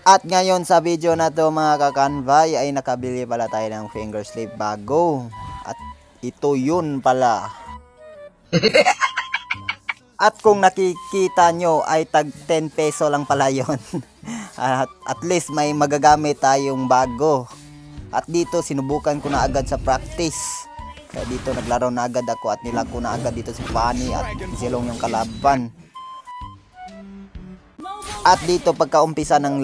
At ngayon sa video na to mga kakanvay ay nakabili pala tayo ng finger slip bago. At ito yun pala. At kung nakikita nyo ay tag 10 peso lang pala yun. At least may magagamit tayong bago. At dito sinubukan ko na agad sa practice. Kaya dito naglaro na agad ako at nilag ko na agad dito si Fanny at Zilong yung kalaban. At dito pagka-umpisa ng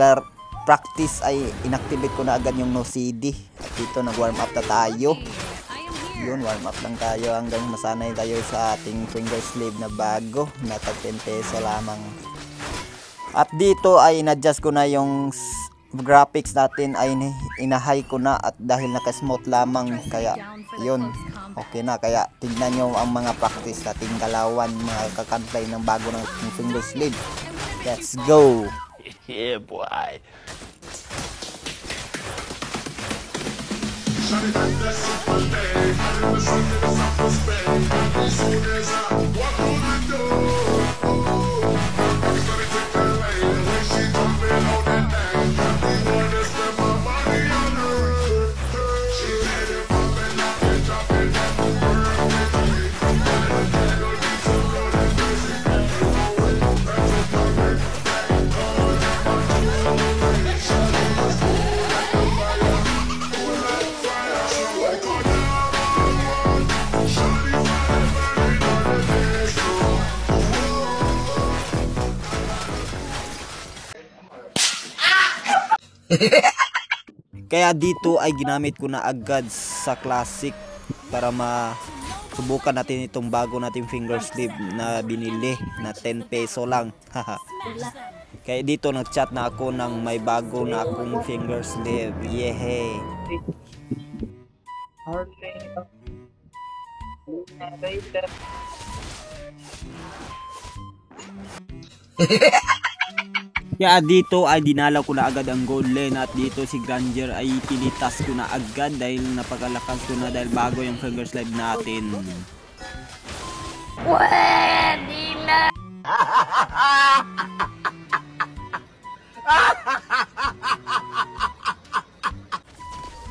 practice ay inactivate ko na agad yung no CD. At dito nag-warm up na tayo. Yun, warm up lang tayo hanggang masanay tayo sa ating finger slip na bago na tag 10 peso lamang. At dito ay in-adjust ko na yung graphics natin, ay ina-high ko na at dahil naka-smooth lamang kaya yun, okay na. Kaya tignan nyo ang mga practice nating galawan mga kakanplay ng bago ng finger slip. Let's go! Yeah, boy! Kaya dito ay ginamit ko na agad sa classic para masubukan natin itong bago nating finger slip na binili na 10 peso lang. Kaya dito nag-chat na ako ng may bago na akong finger slip. Yehey! Kaya dito ay dinalaw ko na agad ang gold lane at dito si Granger ay pinitas ko na agad dahil napakalakas ko na dahil bago yung finger slip natin. Pwede na!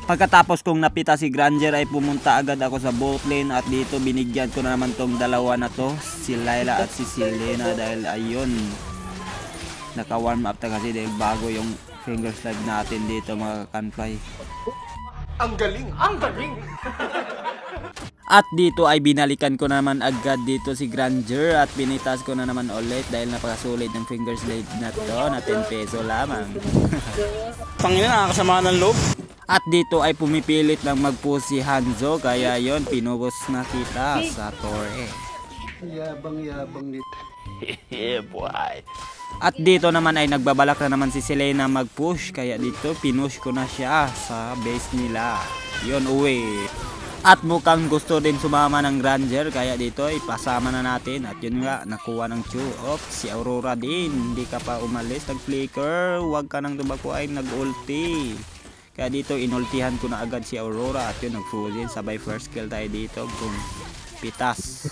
Pagkatapos kong napita si Granger ay pumunta agad ako sa bot lane at dito binigyan ko na naman tong dalawa na to, si Layla at si Selena, dahil ayun, naka-warm up na kasi dahil bago yung finger slip natin dito mga kakanfly. Ang galing! Ang galing! At dito ay binalikan ko naman agad dito si Granger at pinitas ko na naman ulit dahil napakasulit ng finger slip na to na 10 peso lamang. Pangina, nakakasama ng loob. At dito ay pumipilit lang mag-push si Hanzo kaya yon pinubos na kita sa Torre. Yabang-yabang nito. Yeah, boy! At dito naman ay nagbabalak na naman si Selena mag-push kaya dito pinush ko na siya sa base nila. Yon, uwi. At mukhang gusto din sumama ng Granger kaya dito ay pasama na natin. At yun nga, nakuha ng Chu-Op. Si Aurora din, hindi ka pa umalis, nag-flicker, huwag ka nang tumako ay nag-ulti. Kaya dito inultihan ko na agad si Aurora at yun nag-frozen. Sabay first kill tayo dito kung pitas.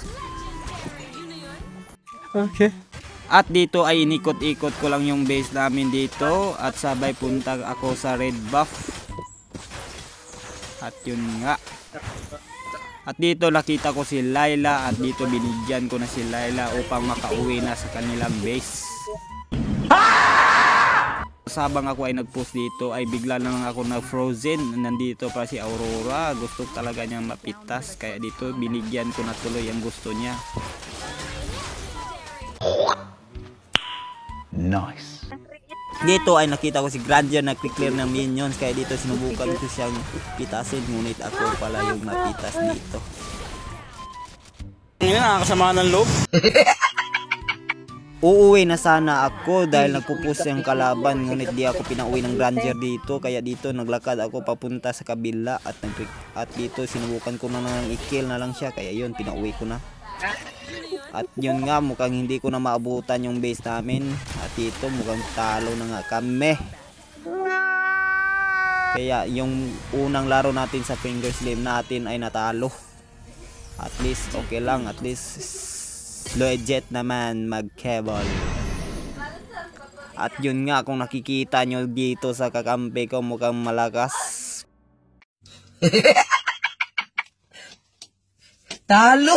Okay. At dito ay inikot-ikot ko lang yung base namin dito at sabay punta ako sa red buff. At yun nga. At dito nakita ko si Layla at dito binigyan ko na si Layla upang makauwi na sa kanilang base. Sabang ako ay nag-post dito ay bigla lang ako na-frozen. Nandito pa si Aurora. Gusto talaga niyang mapitas kaya dito binigyan ko na tuloy ang gusto niya. Nice! Dito ay nakita ko si Granger nag-clear ng minions kaya dito sinubukan ko siyang pitasin ngunit ako pala yung napitas dito. Pangina, nakakasama ng loob. Uuwi na sana ako dahil nagpupus yung kalaban ngunit di ako pinauwi ng Granger dito kaya dito naglakad ako papunta sa kabila at dito sinubukan ko na nang i-kill na lang siya kaya yun pinauwi ko na. At yun nga, mukhang hindi ko na maabutan yung base namin at dito mukhang talo na nga kami. Kaya yung unang laro natin sa finger slip natin ay natalo. At least okay lang, at least legit naman mag-cable. At yun nga, kung nakikita nyo dito sa kakampi ko, mukhang malakas. Talo!